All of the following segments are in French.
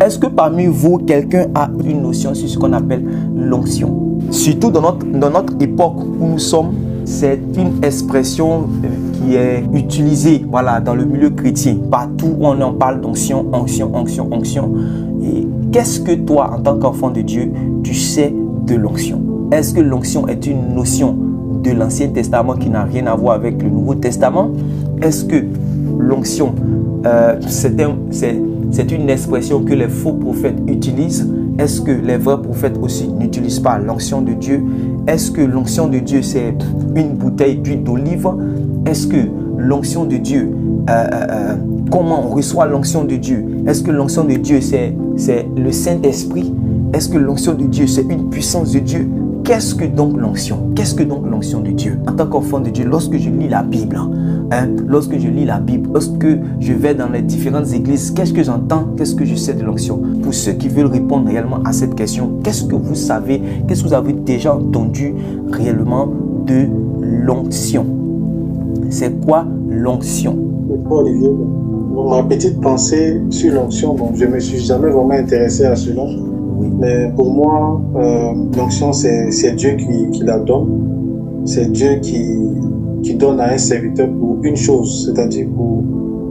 Est-ce que parmi vous, quelqu'un a une notion sur ce qu'on appelle l'onction? Surtout dans notre époque où nous sommes, c'est une expression qui est utilisée, voilà, dans le milieu chrétien. Partout où on en parle d'onction, onction, onction, onction. Et qu'est-ce que toi, en tant qu'enfant de Dieu, tu sais de l'onction? Est-ce que l'onction est une notion de l'Ancien Testament qui n'a rien à voir avec le Nouveau Testament? Est-ce que l'onction, c'est une expression que les faux prophètes utilisent? Est-ce que les vrais prophètes aussi n'utilisent pas l'onction de Dieu? Est-ce que l'onction de Dieu, c'est une bouteille d'huile d'olive? Est-ce que l'onction de Dieu, comment on reçoit l'onction de Dieu? Est-ce que l'onction de Dieu, c'est le Saint-Esprit? Est-ce que l'onction de Dieu, c'est une puissance de Dieu? Qu'est-ce que donc l'onction? Qu'est-ce que donc l'onction de Dieu? En tant qu'enfant de Dieu, lorsque je lis la Bible, lorsque je vais dans les différentes églises, qu'est-ce que j'entends? Qu'est-ce que je sais de l'onction? Pour ceux qui veulent répondre réellement à cette question, qu'est-ce que vous savez? Qu'est-ce que vous avez déjà entendu réellement de l'onction? C'est quoi l'onction? Olivier, ma petite pensée sur l'onction, je ne me suis jamais vraiment intéressé à cela. Oui. Mais pour moi, l'onction, c'est Dieu qui la donne. C'est Dieu qui donne à un serviteur pour une chose, c'est-à-dire pour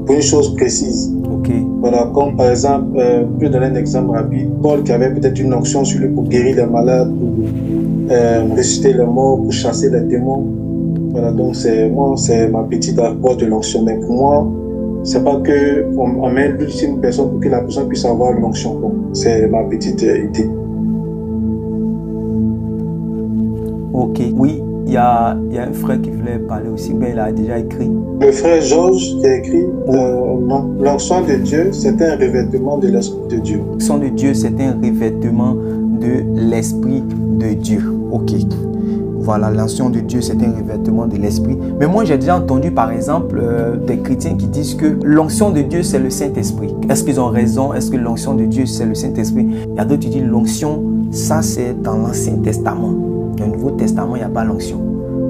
une chose précise. Okay. Voilà, comme par exemple, je vais donner un exemple rapide. Paul qui avait peut-être une onction sur lui pour guérir les malades, pour ressusciter les morts, pour chasser les démons. Voilà, donc c'est ma petite approche de l'onction. Mais pour moi, c'est pas que on met l'ultime personne pour que la personne puisse avoir l'onction. C'est ma petite idée. Ok, oui, il y a un frère qui voulait parler aussi, mais il a déjà écrit. Le frère Georges qui a écrit l'onction de Dieu, c'est un revêtement de l'Esprit de Dieu. L'onction de Dieu, c'est un revêtement de l'Esprit de Dieu. Ok. Voilà, l'onction de Dieu, c'est un revêtement de l'Esprit. Mais moi, j'ai déjà entendu, par exemple, des chrétiens qui disent que l'onction de Dieu, c'est le Saint-Esprit. Est-ce qu'ils ont raison? Est-ce que l'onction de Dieu, c'est le Saint-Esprit? Il y a d'autres qui disent l'onction, ça, c'est dans l'Ancien Testament. Dans le Nouveau Testament, il n'y a pas l'onction.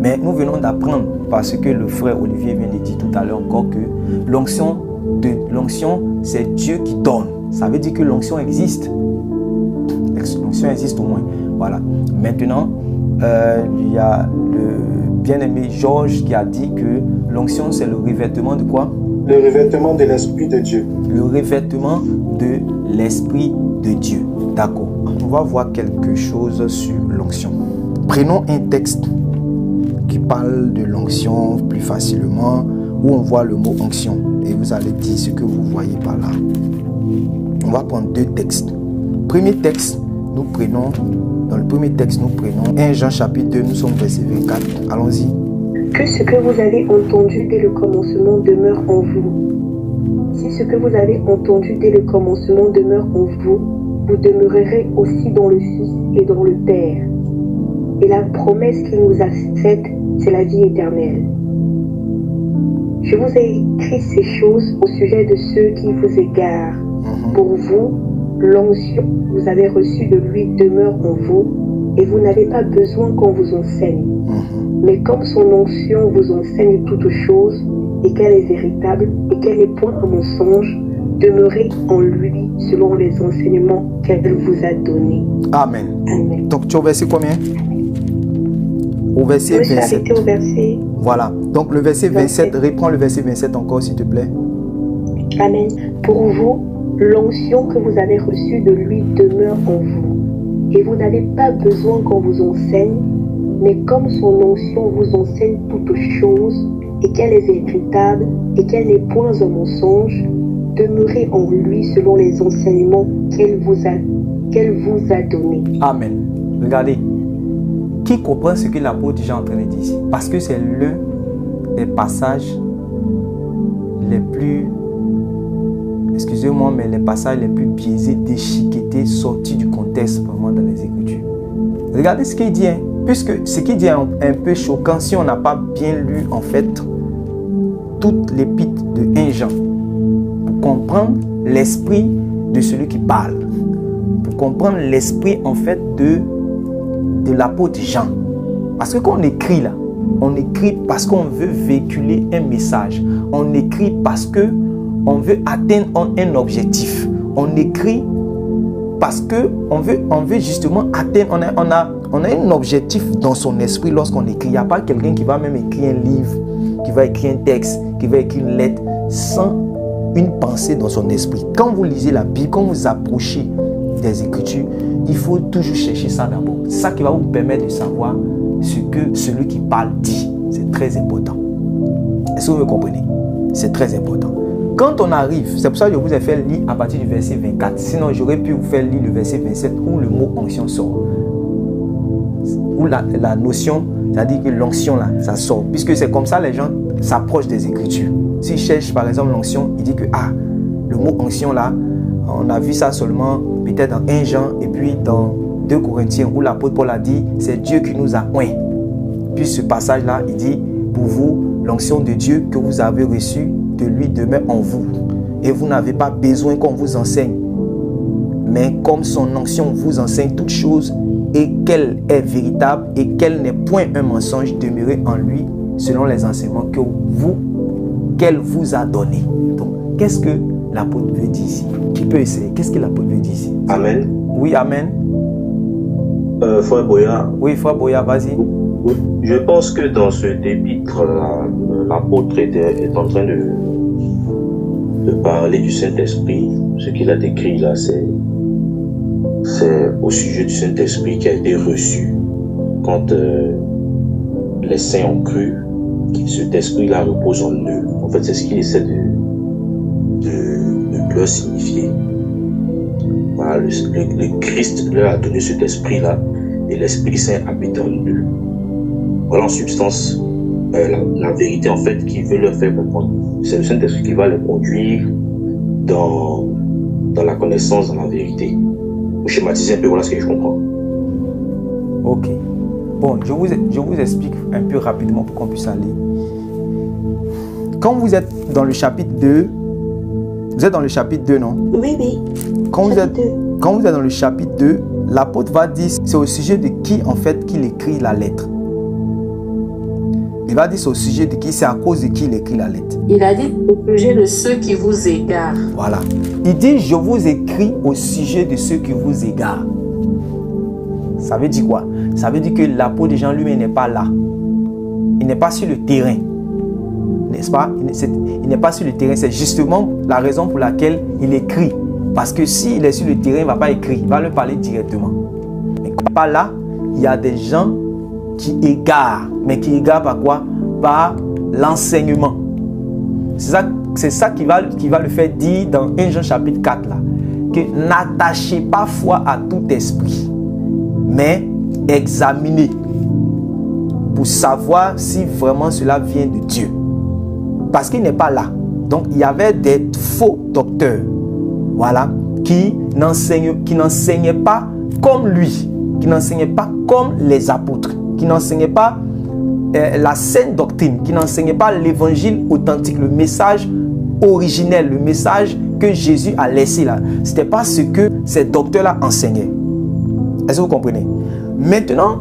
Mais nous venons d'apprendre, parce que le frère Olivier vient de dire tout à l'heure encore, que l'onction, c'est Dieu qui donne. Ça veut dire que l'onction existe. L'onction existe au moins. Voilà. Maintenant, il y a le bien-aimé Georges qui a dit que l'onction, c'est le revêtement de quoi? Le revêtement de l'Esprit de Dieu. Le revêtement de l'Esprit de Dieu. D'accord. On va voir quelque chose sur l'onction. Prenons un texte qui parle de l'onction plus facilement, où on voit le mot onction. Et vous allez dire ce que vous voyez par là. On va prendre deux textes. Premier texte, dans le premier texte, nous prenons 1 Jean chapitre 2, nous sommes verset 24. Allons-y. Que ce que vous avez entendu dès le commencement demeure en vous. Si ce que vous avez entendu dès le commencement demeure en vous, vous demeurerez aussi dans le Fils et dans le Père. Et la promesse qu'il nous a faite, c'est la vie éternelle. Je vous ai écrit ces choses au sujet de ceux qui vous égarent. Pour vous, l'onction que vous avez reçue de lui demeure en vous et vous n'avez pas besoin qu'on vous enseigne. Mais comme son onction vous enseigne toutes choses et qu'elle est véritable et qu'elle n'est point un mensonge, demeurez en lui selon les enseignements qu'elle vous a donnés. Amen. Amen. Donc tu es au verset combien? Au verset 27. Au verset. Voilà. Donc le verset 27, reprends le verset 27 encore s'il te plaît. Amen. Pour vous, l'onction que vous avez reçue de lui demeure en vous. Et vous n'avez pas besoin qu'on vous enseigne, mais comme son onction vous enseigne toutes choses, et qu'elle est véritable, et qu'elle n'est point un mensonge, demeurez en lui selon les enseignements qu'elle vous a donnés. Amen. Regardez. Qui comprend ce que l'apôtre Jean est en train de dire ici? Parce que c'est l'un des passages les plus... Excusez-moi, mais les passages les plus biaisés, déchiquetés, sortis du contexte vraiment dans les Écritures. Regardez ce qu'il dit, hein, puisque ce qu'il dit est un peu choquant si on n'a pas bien lu en fait toute l'épître de 1 Jean pour comprendre l'esprit de celui qui parle, pour comprendre l'esprit en fait de l'apôtre Jean. Parce que quand on écrit là, on écrit parce qu'on veut véhiculer un message, on écrit parce que on veut atteindre un objectif. On écrit parce qu'on veut justement atteindre, on a un objectif dans son esprit lorsqu'on écrit. Il n'y a pas quelqu'un qui va même écrire un livre, qui va écrire un texte, qui va écrire une lettre sans une pensée dans son esprit. Quand vous lisez la Bible, quand vous approchez des Écritures, il faut toujours chercher ça d'abord. C'est ça qui va vous permettre de savoir ce que celui qui parle dit. C'est très important. Est-ce que vous me comprenez? C'est très important. Quand on arrive, c'est pour ça que je vous ai fait lire à partir du verset 24. Sinon, j'aurais pu vous faire lire le verset 27 où le mot onction sort. Où la notion, c'est-à-dire que l'onction là, ça sort. Puisque c'est comme ça les gens s'approchent des Écritures. S'ils cherchent par exemple l'onction, ils disent que le mot onction là, on a vu ça seulement peut-être dans 1 Jean et puis dans 2 Corinthiens où l'apôtre Paul a dit c'est Dieu qui nous a oint. Puis ce passage là, il dit pour vous, l'onction de Dieu que vous avez reçue de lui demeure en vous. Et vous n'avez pas besoin qu'on vous enseigne. Mais comme son onction vous enseigne toutes choses et qu'elle est véritable et qu'elle n'est point un mensonge, demeurez en lui selon les enseignements qu'elle vous a donnés. Donc, qu'est-ce que l'apôtre veut dire ici? Qui peut essayer? Qu'est-ce que l'apôtre veut dire ici? Amen. Oui, amen. Frère Boya. Oui, frère Boya, vas-y. Je pense que dans ce épître, l'apôtre est en train de parler du Saint-Esprit. Ce qu'il a décrit là, c'est au sujet du Saint-Esprit qui a été reçu quand les saints ont cru que cet esprit-là repose en eux. En fait, c'est ce qu'il essaie de leur signifier. Voilà, le Christ leur a donné cet esprit-là et l'Esprit Saint habite en eux. Voilà en substance la vérité en fait qui veut leur faire comprendre. C'est le Saint-Esprit qui va les conduire dans la connaissance, dans la vérité. Pour schématiser un peu, voilà ce que je comprends. Ok. Bon, je vous explique un peu rapidement pour qu'on puisse aller. Quand vous êtes dans le chapitre 2, vous êtes dans le chapitre 2, non? Oui, oui. Quand vous êtes dans le chapitre 2, l'apôtre va dire, c'est au sujet de qui en fait qu'il écrit la lettre. Il va dire c'est au sujet de qui, c'est à cause de qui il écrit la lettre. Il a dit au sujet de ceux qui vous égarent. Voilà. Il dit je vous écris au sujet de ceux qui vous égarent. Ça veut dire quoi? Ça veut dire que l'apôtre Jean lui-même n'est pas là. Il n'est pas sur le terrain. N'est-ce pas? Il n'est pas sur le terrain. C'est justement la raison pour laquelle il écrit. Parce que s'il est sur le terrain, il ne va pas écrire. Il va leur parler directement. Mais quand pas là, il y a des gens qui égarent. Mais qui égarent par quoi? Par l'enseignement. C'est ça qui va le faire dire dans 1 Jean chapitre 4 là. Que n'attachez pas foi à tout esprit. Mais examinez. Pour savoir si vraiment cela vient de Dieu. Parce qu'il n'est pas là. Donc il y avait des faux docteurs. Voilà. Qui n'enseignaient pas comme lui. Qui n'enseignaient pas comme les apôtres. Qui n'enseignaient pas la saine doctrine. Qui n'enseignaient pas l'évangile authentique. Le message originel. Le message que Jésus a laissé là. Ce n'était pas ce que ces docteurs-là enseignaient. Est-ce que vous comprenez? Maintenant,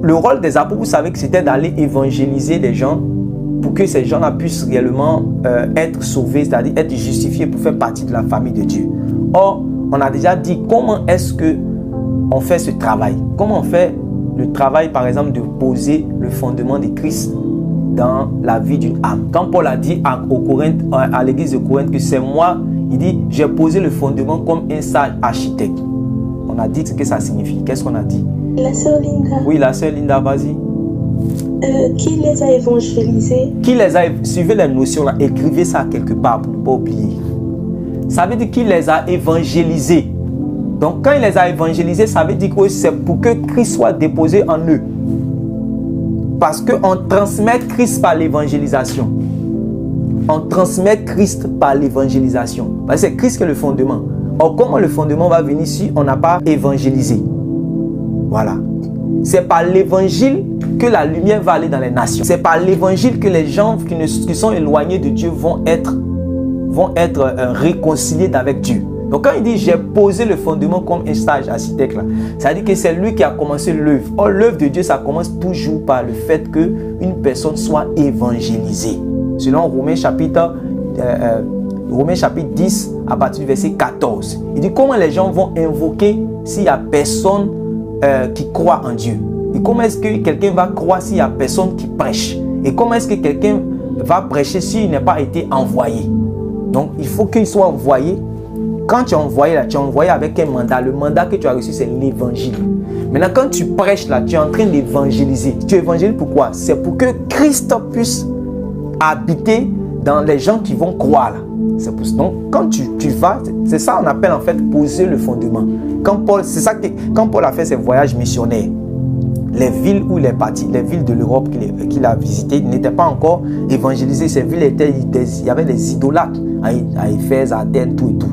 le rôle des apôtres, vous savez que c'était d'aller évangéliser les gens pour que ces gens-là puissent réellement être sauvés, c'est-à-dire être justifiés pour faire partie de la famille de Dieu. Or, on a déjà dit comment est-ce qu'on fait ce travail. Comment on fait le travail, par exemple, de poser le fondement de Christ dans la vie d'une âme. Quand Paul a dit à l'église de Corinthe que c'est moi, il dit, j'ai posé le fondement comme un sage architecte. On a dit ce que ça signifie. Qu'est-ce qu'on a dit? La sœur Linda. Oui, la sœur Linda, vas-y. Qui les a évangélisés? Suivez les notions là, écrivez ça quelque part pour ne pas oublier. Ça veut dire qu'il les a évangélisés. Donc quand il les a évangélisés, ça veut dire que c'est pour que Christ soit déposé en eux. Parce qu'on transmet Christ par l'évangélisation. On transmet Christ par l'évangélisation. Parce que c'est Christ qui est le fondement. Or, comment le fondement va venir si on n'a pas évangélisé? Voilà. C'est par l'évangile que la lumière va aller dans les nations. C'est par l'évangile que les gens qui sont éloignés de Dieu vont être réconciliés avec Dieu. Donc quand il dit j'ai posé le fondement comme un sage architecte là, ça veut dire que c'est lui qui a commencé l'œuvre. Or l'œuvre de Dieu, ça commence toujours par le fait qu'une personne soit évangélisée. Selon Romains chapitre 10 à partir du verset 14. Il dit comment les gens vont invoquer s'il n'y a personne qui croit en Dieu. Et comment est-ce que quelqu'un va croire s'il n'y a personne qui prêche? Et comment est-ce que quelqu'un va prêcher s'il n'a pas été envoyé? Donc, il faut qu'il soit envoyé. Quand tu es envoyé, là, tu es envoyé avec un mandat. Le mandat que tu as reçu, c'est l'évangile. Maintenant, quand tu prêches, là, tu es en train d'évangéliser. Tu évangélises pourquoi? C'est pour que Christ puisse habiter dans les gens qui vont croire. Là. C'est pour ça. Donc, quand tu vas, c'est ça qu'on appelle en fait poser le fondement. Quand Paul a fait ses voyages missionnaires, les villes où il est parti, les villes de l'Europe qu'il a visitées n'étaient pas encore évangélisées. Ces villes il y avait des idolâtres à Éphèse, à Athènes, tout et tout.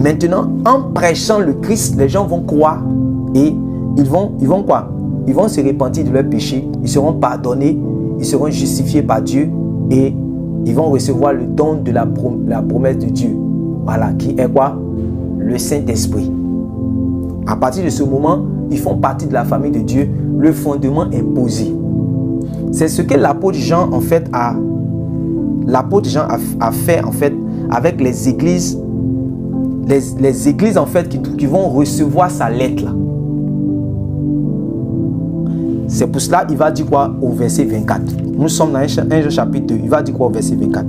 Maintenant, en prêchant le Christ, les gens vont croire et ils vont quoi? Ils vont se repentir de leurs péchés, ils seront pardonnés, ils seront justifiés par Dieu et ils vont recevoir le don de la promesse de Dieu. Voilà, qui est quoi? Le Saint-Esprit. À partir de ce moment, ils font partie de la famille de Dieu. Le fondement est posé. C'est ce que l'apôtre Jean en fait a fait en fait avec les églises. Les églises en fait qui vont recevoir sa lettre là. C'est pour cela il va dire quoi au verset 24. Nous sommes dans 1 Jean chapitre 2. Il va dire quoi au verset 24?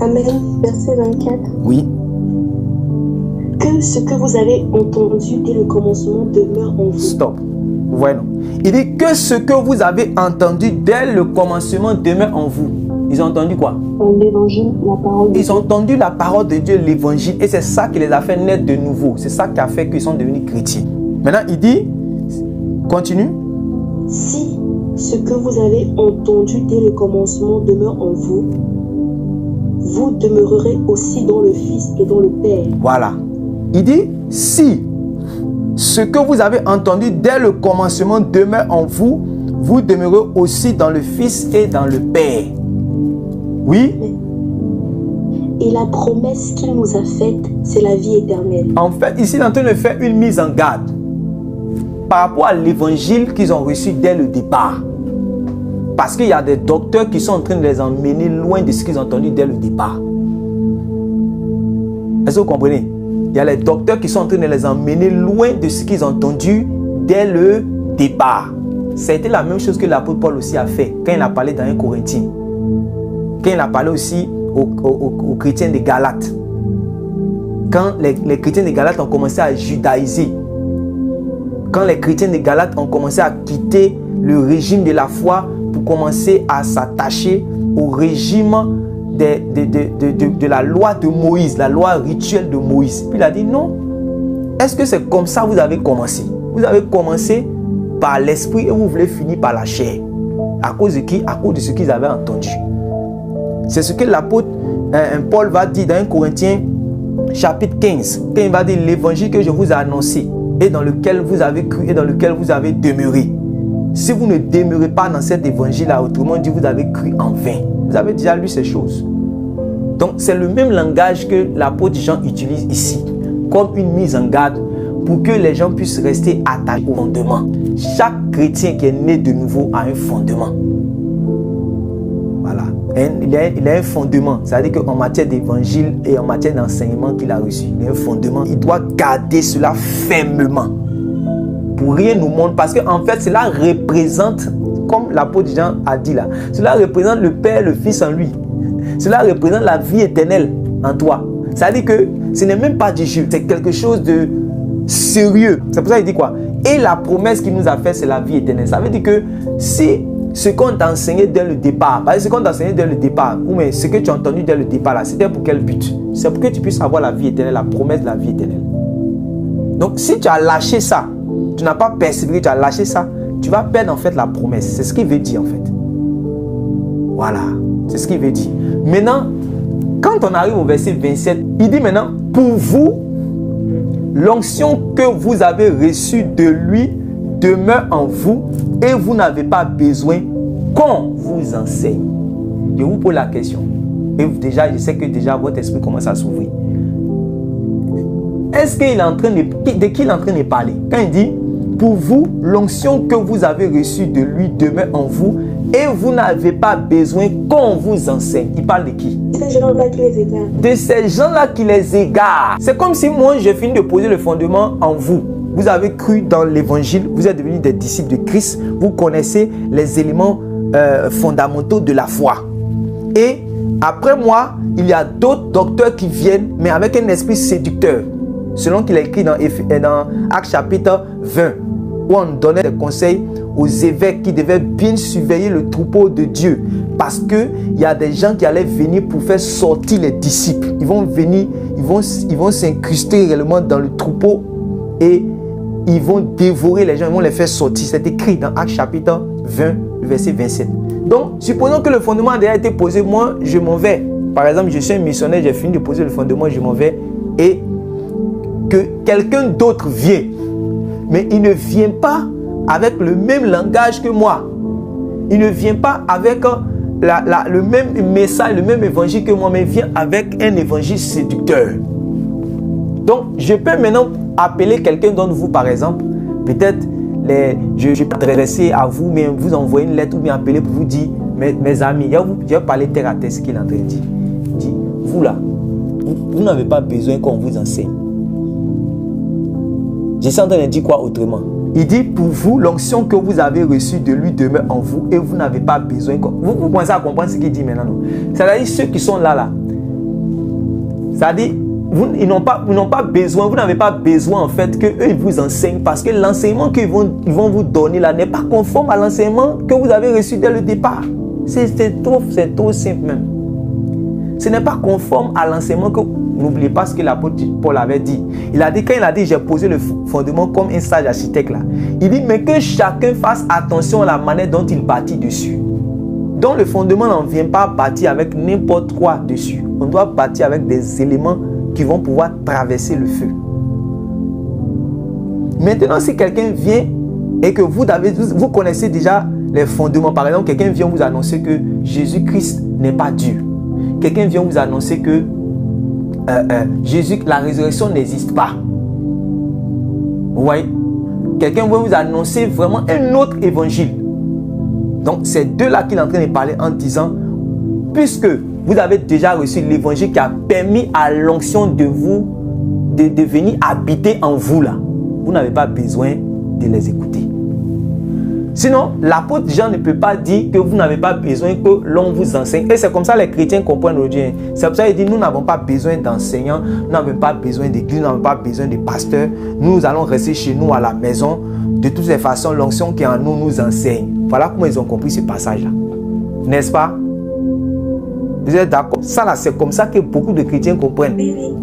Amen. Verset 24. Oui. Que ce que vous avez entendu dès le commencement demeure en vous. Stop. Voilà. Il dit que ce que vous avez entendu dès le commencement demeure en vous. Ils ont entendu quoi? L'évangile, la parole de Dieu. Ils ont entendu la parole de Dieu, l'évangile. Et c'est ça qui les a fait naître de nouveau. C'est ça qui a fait qu'ils sont devenus chrétiens. Maintenant, il dit, continue. Si ce que vous avez entendu dès le commencement demeure en vous, vous demeurerez aussi dans le Fils et dans le Père. Voilà. Il dit, si ce que vous avez entendu dès le commencement demeure en vous, vous demeurez aussi dans le Fils et dans le Père. Oui. Et la promesse qu'il nous a faite, c'est la vie éternelle. En fait, ici, il est en train de faire une mise en garde par rapport à l'évangile qu'ils ont reçu dès le départ. Parce qu'il y a des docteurs qui sont en train de les emmener loin de ce qu'ils ont entendu dès le départ. Est-ce que vous comprenez? Il y a les docteurs qui sont en train de les emmener loin de ce qu'ils ont entendu dès le départ. C'était la même chose que l'apôtre Paul aussi a fait quand il a parlé dans 1 Corinthiens. Quand il a parlé aussi aux chrétiens de Galates. Quand les chrétiens de Galates ont commencé à judaïser. Quand les chrétiens de Galates ont commencé à quitter le régime de la foi pour commencer à s'attacher au régime de la loi de Moïse, la loi rituelle de Moïse. Puis il a dit non. Est-ce que c'est comme ça que vous avez commencé? Vous avez commencé par l'esprit et vous voulez finir par la chair. À cause de qui? À cause de ce qu'ils avaient entendu. C'est ce que l'apôtre Paul va dire dans 1 Corinthiens chapitre 15. Quand il va dire l'évangile que je vous ai annoncé et dans lequel vous avez cru et dans lequel vous avez demeuré. Si vous ne demeurez pas dans cet évangile-là, autrement dit, vous avez cru en vain. Vous avez déjà lu ces choses. Donc, c'est le même langage que l'apôtre Jean utilise ici, comme une mise en garde pour que les gens puissent rester attachés au fondement. Chaque chrétien qui est né de nouveau a un fondement. Voilà. Il a un fondement. C'est-à-dire qu'en matière d'évangile et en matière d'enseignement qu'il a reçu, il a un fondement. Il doit garder cela fermement. Pour rien nous montre. Parce qu'en fait, cela représente, comme l'apôtre Jean a dit là, cela représente le Père, le Fils en lui. Cela représente la vie éternelle en toi. C'est-à-dire que ce n'est même pas du jeu. C'est quelque chose de sérieux. C'est pour ça qu'il dit quoi? Et la promesse qu'il nous a faite, c'est la vie éternelle. Ça veut dire que si ce qu'on t'a enseigné dès le départ, ce qu'on t'a enseigné dès le départ, ou mais ce que tu as entendu dès le départ là, c'était pour quel but? C'est pour que tu puisses avoir la vie éternelle, la promesse de la vie éternelle. Donc si tu as lâché ça, tu n'as pas persévéré, tu as lâché ça, tu vas perdre en fait la promesse. C'est ce qu'il veut dire en fait. Voilà, c'est ce qu'il veut dire. Maintenant, quand on arrive au verset 27, il dit maintenant, pour vous, l'onction que vous avez reçue de lui demeure en vous et vous n'avez pas besoin qu'on vous enseigne. Je vous pose la question. Et déjà, je sais que déjà votre esprit commence à s'ouvrir. Est-ce qu'il est en train de qui il est en train de parler? Quand il dit, pour vous, l'onction que vous avez reçue de lui demeure en vous et vous n'avez pas besoin qu'on vous enseigne. Il parle de qui? Ces gens-là qui les égarent. De ces gens-là qui les égarent. C'est comme si moi, j'ai fini de poser le fondement en vous. Vous avez cru dans l'évangile, vous êtes devenus des disciples de Christ, vous connaissez les éléments fondamentaux de la foi. Et après moi, il y a d'autres docteurs qui viennent, mais avec un esprit séducteur. Selon qu'il est écrit dans Actes chapitre 20, où on donnait des conseils aux évêques qui devaient bien surveiller le troupeau de Dieu. Parce qu'il y a des gens qui allaient venir pour faire sortir les disciples. Ils vont venir, ils vont s'incruster réellement dans le troupeau et ils vont dévorer les gens, ils vont les faire sortir. C'est écrit dans Actes chapitre 20, verset 27. Donc, supposons que le fondement a déjà été posé, moi, je m'en vais. Par exemple, je suis un missionnaire, j'ai fini de poser le fondement, je m'en vais. Et que quelqu'un d'autre vient. Mais il ne vient pas avec le même langage que moi. Il ne vient pas avec le même message, le même évangile que moi, mais il vient avec un évangile séducteur. Donc, je peux maintenant appeler quelqu'un d'entre vous, par exemple, peut-être, je vais m'adresser à vous, mais vous envoyer une lettre ou bien appeler pour vous dire, mes amis, je vais parler terre à terre ce qu'il est en train de dire. Il dit, vous là, vous n'avez pas besoin qu'on vous enseigne. Je suis en train de dire quoi autrement? Il dit, pour vous, l'onction que vous avez reçue de lui demeure en vous et vous n'avez pas besoin. Vous commencez à comprendre ce qu'il dit maintenant, non? C'est-à-dire, ceux qui sont là, c'est-à-dire, ils n'ont pas besoin, vous n'avez pas besoin en fait qu'eux ils vous enseignent parce que l'enseignement qu'ils vont vous donner là n'est pas conforme à l'enseignement que vous avez reçu dès le départ. C'est trop simple même. Ce n'est pas conforme à l'enseignement que, n'oubliez pas ce que l'apôtre Paul avait dit. Quand il a dit, j'ai posé le fondement comme un sage architecte là. Il dit, mais que chacun fasse attention à la manière dont il bâtit dessus. Donc le fondement n'en vient pas bâtir avec n'importe quoi dessus. On doit bâtir avec des éléments qui vont pouvoir traverser le feu. Maintenant, si quelqu'un vient et que vous connaissez déjà les fondements, par exemple, quelqu'un vient vous annoncer que Jésus-Christ n'est pas Dieu. Quelqu'un vient vous annoncer que la résurrection n'existe pas. Vous voyez? Quelqu'un vient vous annoncer vraiment un autre évangile. Donc, c'est de là qu'il est en train de parler en disant, puisque vous avez déjà reçu l'évangile qui a permis à l'onction de vous de venir habiter en vous là. Vous n'avez pas besoin de les écouter. Sinon, l'apôtre Jean ne peut pas dire que vous n'avez pas besoin que l'on vous enseigne. Et c'est comme ça que les chrétiens comprennent aujourd'hui. C'est pour ça qu'il dit, nous n'avons pas besoin d'enseignants, nous n'avons pas besoin d'église, nous n'avons pas besoin de pasteurs. Nous allons rester chez nous à la maison. De toutes les façons, l'onction qui est en nous nous enseigne. Voilà comment ils ont compris ce passage-là. N'est-ce pas? Vous êtes d'accord? Ça là, c'est comme ça que beaucoup de chrétiens comprennent.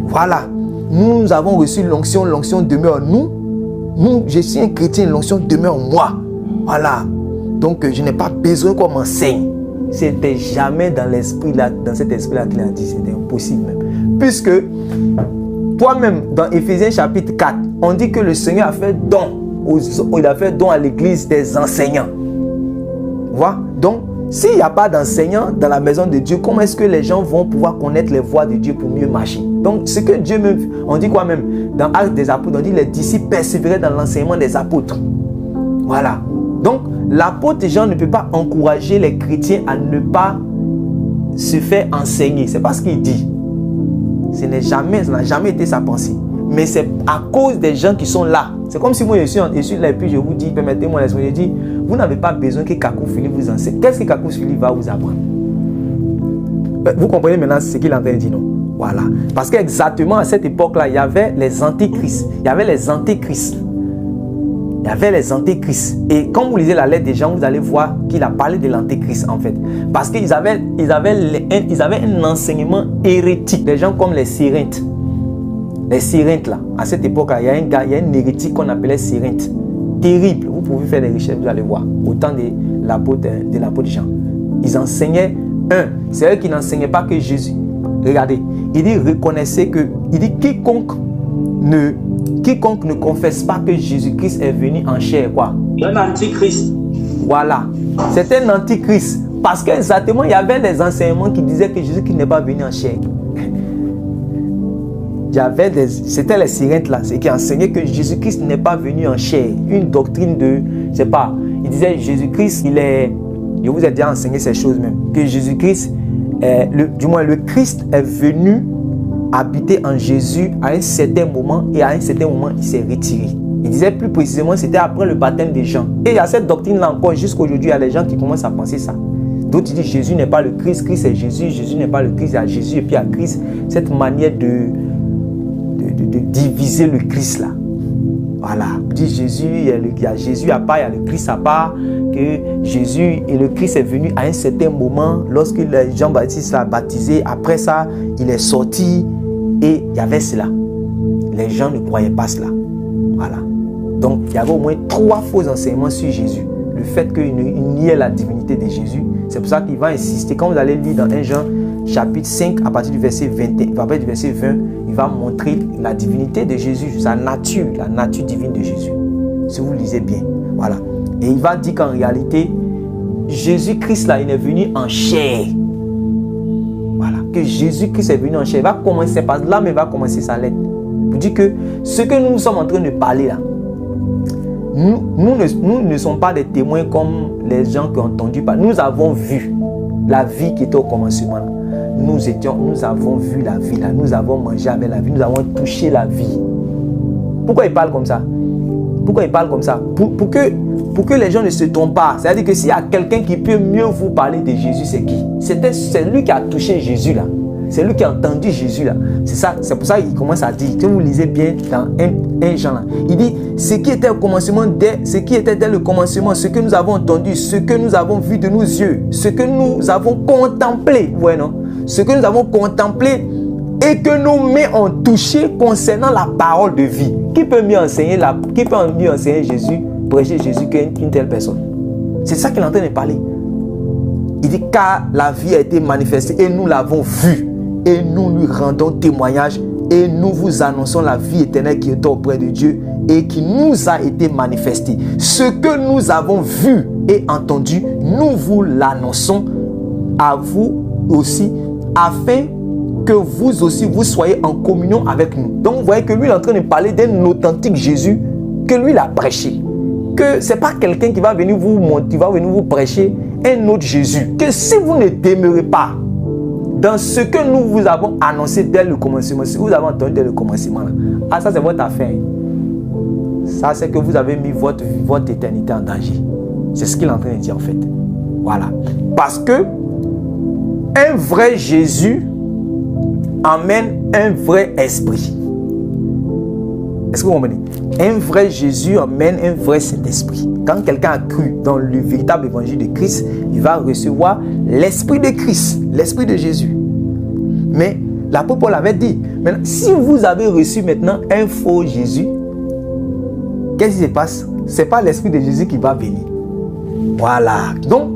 Voilà. Nous avons reçu l'onction demeure en nous. Je suis un chrétien, l'onction demeure en moi. Voilà. Donc, je n'ai pas besoin qu'on m'enseigne. C'était jamais dans l'esprit là, dans cet esprit-là qu'il a dit. C'était impossible même. Puisque, toi-même, dans Éphésiens chapitre 4, on dit que le Seigneur a fait don. Il a fait don à l'église des enseignants. Voilà. Donc, s'il n'y a pas d'enseignants dans la maison de Dieu, comment est-ce que les gens vont pouvoir connaître les voies de Dieu pour mieux marcher? Donc, ce que Dieu me... On dit quoi même? Dans Actes des apôtres, on dit les disciples persévéraient dans l'enseignement des apôtres. Voilà. Donc, l'apôtre Jean ne peut pas encourager les chrétiens à ne pas se faire enseigner. C'est pas ce qu'il dit. Ça n'a jamais été sa pensée. Mais c'est à cause des gens qui sont là. C'est comme si moi je suis là et puis je vous dis, permettez-moi l'esprit, je dis, vous n'avez pas besoin que Kakou Philippe vous enseigne. Qu'est-ce que Kakou Philippe va vous apprendre? Vous comprenez maintenant ce qu'il est en train de dire, non? Voilà. Parce qu'exactement à cette époque-là, il y avait les antéchrists. Il y avait les antéchrists. Et quand vous lisez la lettre des gens, vous allez voir qu'il a parlé de l'antéchrist en fait. Parce qu'ils avaient un enseignement hérétique. Des gens comme les Cyrinthes. Les Cyrinthes là, à cette époque-là, il y a un hérétique qu'on appelait Cyrinthe. Terrible. Vous pouvez faire des recherches, vous allez voir. Au temps de l'apôtre Jean. Ils enseignaient c'est eux qui n'enseignaient pas que Jésus. Regardez, il dit reconnaissez que, il dit quiconque ne confesse pas que Jésus-Christ est venu en chair, quoi. Un antichrist. Voilà. C'est un antichrist. Parce qu'exactement, il y avait des enseignements qui disaient que Jésus-Christ n'est pas venu en chair. C'était les Cyrinthes là, qui enseignaient que Jésus-Christ n'est pas venu en chair. Une doctrine de, je sais pas, il disait Jésus-Christ, il est Je vous ai déjà enseigné ces choses même. Que Jésus-Christ, le Christ est venu habiter en Jésus à un certain moment et à un certain moment, il s'est retiré. Il disait plus précisément, c'était après le baptême des gens. Et il y a cette doctrine-là encore, jusqu'aujourd'hui, il y a des gens qui commencent à penser ça. D'autres disent Jésus n'est pas le Christ, Christ est Jésus, Jésus n'est pas le Christ, il y a Jésus et puis il y a Christ. Cette manière de diviser le Christ là. Voilà, on dit Jésus, il y a Jésus à part, il y a le Christ à part, que Jésus et le Christ est venu à un certain moment, lorsque Jean-Baptiste l'a baptisé, après ça, il est sorti et il y avait cela. Les gens ne croyaient pas cela. Voilà. Donc, il y avait au moins 3 faux enseignements sur Jésus. Le fait qu'il niait la divinité de Jésus, c'est pour ça qu'il va insister. Quand vous allez lire dans 1 Jean chapitre 5, à partir du verset 20, il va montrer la divinité de Jésus, sa nature, la nature divine de Jésus. Si vous lisez bien. Voilà. Et il va dire qu'en réalité, Jésus-Christ là, il est venu en chair. Voilà. Que Jésus-Christ est venu en chair. Il va commencer par là, mais il va commencer sa lettre. Vous dites que ce que nous sommes en train de parler là, nous ne sommes pas des témoins comme les gens qui ont entendu parler. Nous avons vu la vie qui était au commencement là. Nous avons vu la vie là, nous avons mangé avec la vie, nous avons touché la vie. Pourquoi il parle comme ça? Pourquoi il parle comme ça? Pour que les gens ne se trompent pas. C'est-à-dire que s'il y a quelqu'un qui peut mieux vous parler de Jésus, c'est qui? C'est lui qui a touché Jésus là. C'est lui qui a entendu Jésus là. C'est ça, c'est pour ça qu'il commence à dire, que vous lisez bien dans 1 Jean là. Il dit, ce qui était au commencement, ce qui était dès le commencement, ce que nous avons entendu, ce que nous avons vu de nos yeux, ce que nous avons contemplé. Ouais, non? Ce que nous avons contemplé et que nos mains ont touché concernant la parole de vie. Qui peut mieux enseigner Jésus, prêcher Jésus qu'une telle personne? C'est ça qu'il est en train de parler. Il dit, car la vie a été manifestée et nous l'avons vue. Et nous lui rendons témoignage et nous vous annonçons la vie éternelle qui est auprès de Dieu et qui nous a été manifestée. Ce que nous avons vu et entendu, nous vous l'annonçons à vous aussi, afin que vous aussi vous soyez en communion avec nous. Donc vous voyez que lui est en train de parler d'un authentique Jésus que lui il a prêché. Que ce n'est pas quelqu'un qui va venir vous montrer, qui va venir vous prêcher un autre Jésus. Que si vous ne demeurez pas dans ce que nous vous avons annoncé dès le commencement, si vous avez entendu dès le commencement, là, ça c'est votre affaire. Ça c'est que vous avez mis votre éternité en danger. C'est ce qu'il est en train de dire en fait. Voilà. Parce que un vrai Jésus amène un vrai esprit. Est-ce que vous comprenez? Un vrai Jésus amène un vrai Saint-Esprit. Quand quelqu'un a cru dans le véritable évangile de Christ, il va recevoir l'esprit de Christ, l'esprit de Jésus. Mais l'apôtre Paul avait dit, maintenant, si vous avez reçu maintenant un faux Jésus, qu'est-ce qui se passe? Ce n'est pas l'esprit de Jésus qui va venir. Voilà. Donc,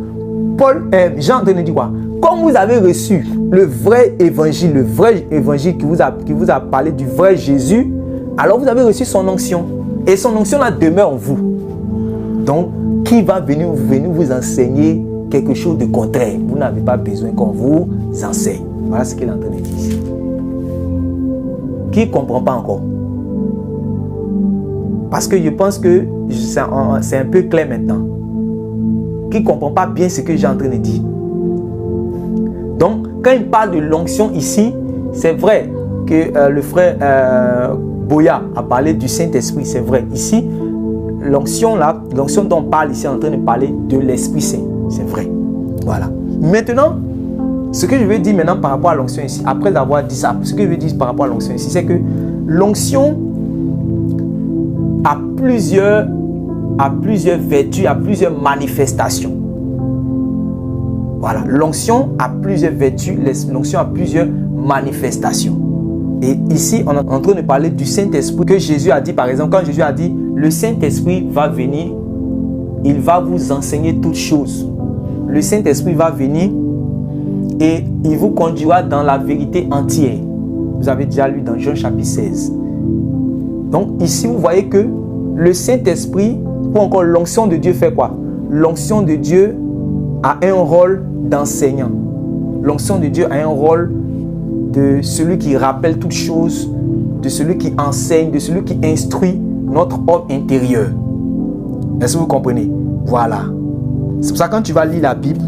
Jean est en train de dire quoi? Comme vous avez reçu le vrai évangile qui vous a parlé du vrai Jésus, alors vous avez reçu son onction. Et son onction là demeure en vous. Donc, qui va venir vous enseigner quelque chose de contraire? Vous n'avez pas besoin qu'on vous enseigne. Voilà ce qu'il est en train de dire ici. Qui ne comprend pas encore? Parce que je pense que c'est un peu clair maintenant. Qui ne comprend pas bien ce que j'ai en train de dire? Donc, quand il parle de l'onction ici, c'est vrai que le frère Boya a parlé du Saint-Esprit, c'est vrai. Ici, l'onction dont on parle ici, est en train de parler de l'Esprit Saint, c'est vrai. Voilà. Maintenant, ce que je veux dire maintenant par rapport à l'onction ici, après avoir dit ça, ce que je veux dire par rapport à l'onction ici, c'est que l'onction a plusieurs vertus, a plusieurs manifestations. Voilà, l'onction a plusieurs vertus, l'onction a plusieurs manifestations. Et ici, on est en train de parler du Saint-Esprit que Jésus a dit, par exemple, quand Jésus a dit, le Saint-Esprit va venir, il va vous enseigner toutes choses. Le Saint-Esprit va venir et il vous conduira dans la vérité entière. Vous avez déjà lu dans Jean chapitre 16. Donc ici, vous voyez que le Saint-Esprit, ou encore l'onction de Dieu fait quoi? L'onction de Dieu a un rôle d'enseignant. L'onction de Dieu a un rôle de celui qui rappelle toutes choses, de celui qui enseigne, de celui qui instruit notre homme intérieur. Est-ce que vous comprenez? Voilà. C'est pour ça que quand tu vas lire la Bible,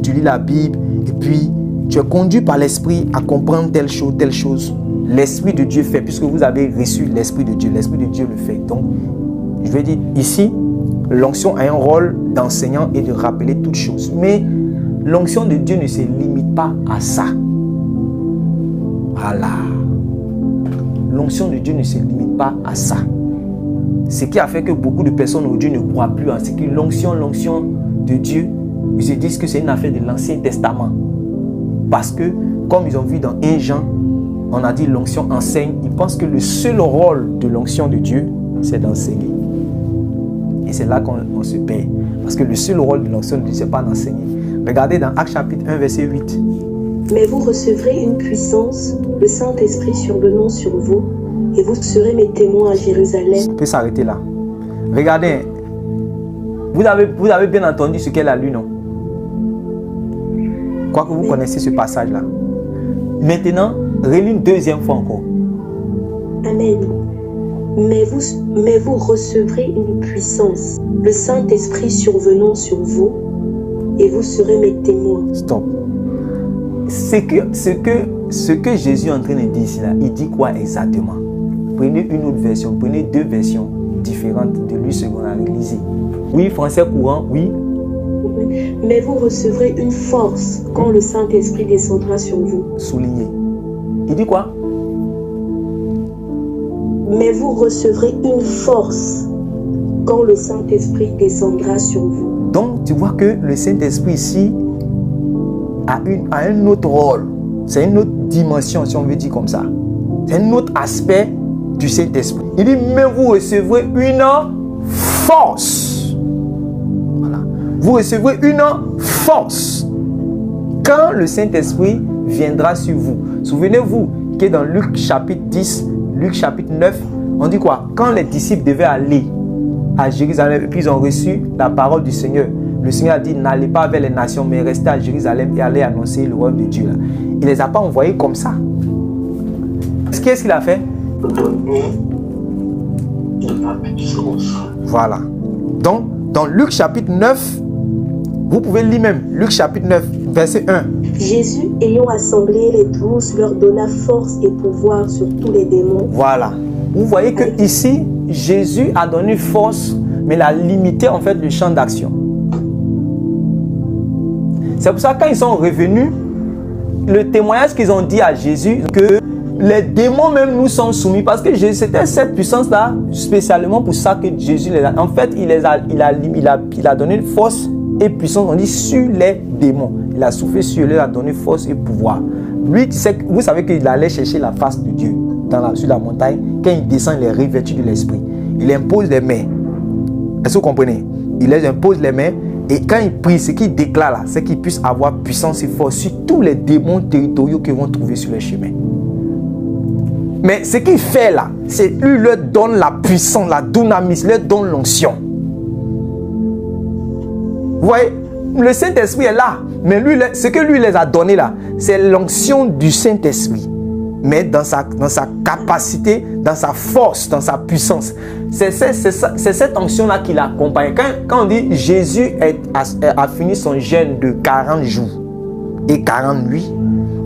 tu lis la Bible et puis tu es conduit par l'Esprit à comprendre telle chose. L'Esprit de Dieu fait, puisque vous avez reçu l'Esprit de Dieu le fait. Donc, je vais dire ici, l'onction a un rôle d'enseignant et de rappeler toutes choses. Mais l'onction de Dieu ne se limite pas à ça. Voilà. L'onction de Dieu ne se limite pas à ça. Ce qui a fait que beaucoup de personnes aujourd'hui ne croient plus en ce que l'onction de Dieu, ils se disent que c'est une affaire de l'Ancien Testament. Parce que, comme ils ont vu dans 1 Jean, on a dit l'onction enseigne. Ils pensent que le seul rôle de l'onction de Dieu, c'est d'enseigner. Et c'est là qu'on se perd. Parce que le seul rôle de l'onction de Dieu, c'est pas d'enseigner. Regardez dans Actes chapitre 1, verset 8. Mais vous recevrez une puissance, le Saint-Esprit survenant sur vous, et vous serez mes témoins à Jérusalem. On peut s'arrêter là. Regardez. Vous avez bien entendu ce qu'elle a lu, non? Quoique vous connaissez ce passage-là. Maintenant, relis une deuxième fois encore. Amen. Mais vous recevrez une puissance, le Saint-Esprit survenant sur vous, et vous serez mes témoins. Stop. Ce que Jésus est en train de dire ici, là, il dit quoi exactement? Prenez une autre version, prenez deux versions différentes de lui secondaire. Lisez. Oui, français courant, oui. Mais vous recevrez une force quand le Saint-Esprit descendra sur vous. Souligné. Il dit quoi? Mais vous recevrez une force quand le Saint-Esprit descendra sur vous. Donc, tu vois que le Saint-Esprit ici a un autre rôle. C'est une autre dimension, si on veut dire comme ça. C'est un autre aspect du Saint-Esprit. Il dit, mais vous recevrez une force. Voilà. Vous recevrez une force quand le Saint-Esprit viendra sur vous. Souvenez-vous que dans Luc chapitre 10, Luc chapitre 9, on dit quoi? Quand les disciples devaient aller à Jérusalem et puis ils ont reçu la parole du Seigneur, le Seigneur a dit, n'allez pas vers les nations, mais restez à Jérusalem et allez annoncer le royaume de Dieu. Là. Il ne les a pas envoyés comme ça. Qu'est-ce qu'il a fait? Voilà. Donc, dans Luc chapitre 9, vous pouvez lire même Luc chapitre 9, verset 1. Jésus, ayant assemblé les 12, leur donna force et pouvoir sur tous les démons. Voilà. Vous voyez que ici, Jésus a donné force, mais il a limité en fait le champ d'action. C'est pour ça que quand ils sont revenus, le témoignage qu'ils ont dit à Jésus, que les démons même nous sont soumis, parce que c'était cette puissance-là, spécialement pour ça que Jésus les a. En fait, il a donné force et puissance, on dit, sur les démons. Il a soufflé sur eux, il a donné force et pouvoir. Lui, vous savez qu'il allait chercher la face de Dieu sur la montagne. Quand il descend, il est revêtu de l'esprit. Il impose les mains. Est-ce que vous comprenez? Il les impose les mains. Et quand il prie, ce qu'il déclare là, c'est qu'il puisse avoir puissance et force sur tous les démons territoriaux qu'ils vont trouver sur le chemin. Mais ce qu'il fait là, c'est lui leur donne la puissance, la dunamis, leur donne l'onction. Vous voyez, le Saint-Esprit est là, mais lui, ce que lui les a donné là, c'est l'onction du Saint-Esprit. Mais dans sa capacité, dans sa force, dans sa puissance. C'est cette onction-là qui l'accompagne. Quand on dit Jésus a fini son jeûne de 40 jours et 40 nuits,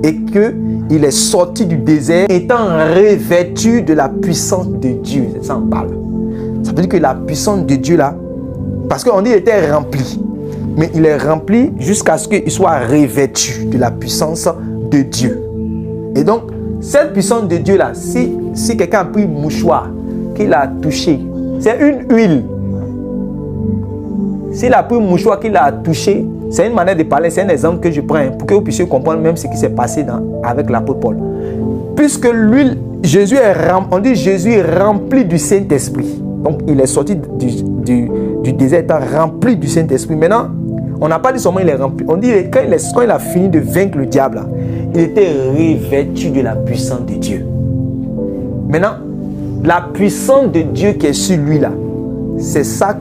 et qu'il est sorti du désert étant revêtu de la puissance de Dieu. C'est ça on parle. Ça veut dire que la puissance de Dieu là, parce qu'on dit qu'il était rempli, mais il est rempli jusqu'à ce qu'il soit revêtu de la puissance de Dieu. Et donc, cette puissance de Dieu là, si quelqu'un a pris un mouchoir, qu'il a touché, c'est une huile. S'il a pris un mouchoir qu'il a touché, c'est une manière de parler, c'est un exemple que je prends pour que vous puissiez comprendre même ce qui s'est passé avec l'apôtre Paul. Puisque l'huile, Jésus est rempli du Saint-Esprit. Donc il est sorti du désert étant rempli du Saint-Esprit. Maintenant, on n'a pas dit seulement il est rempli. On dit quand il a fini de vaincre le diable, là, il était revêtu de la puissance de Dieu. Maintenant, la puissance de Dieu qui est sur lui là, c'est ça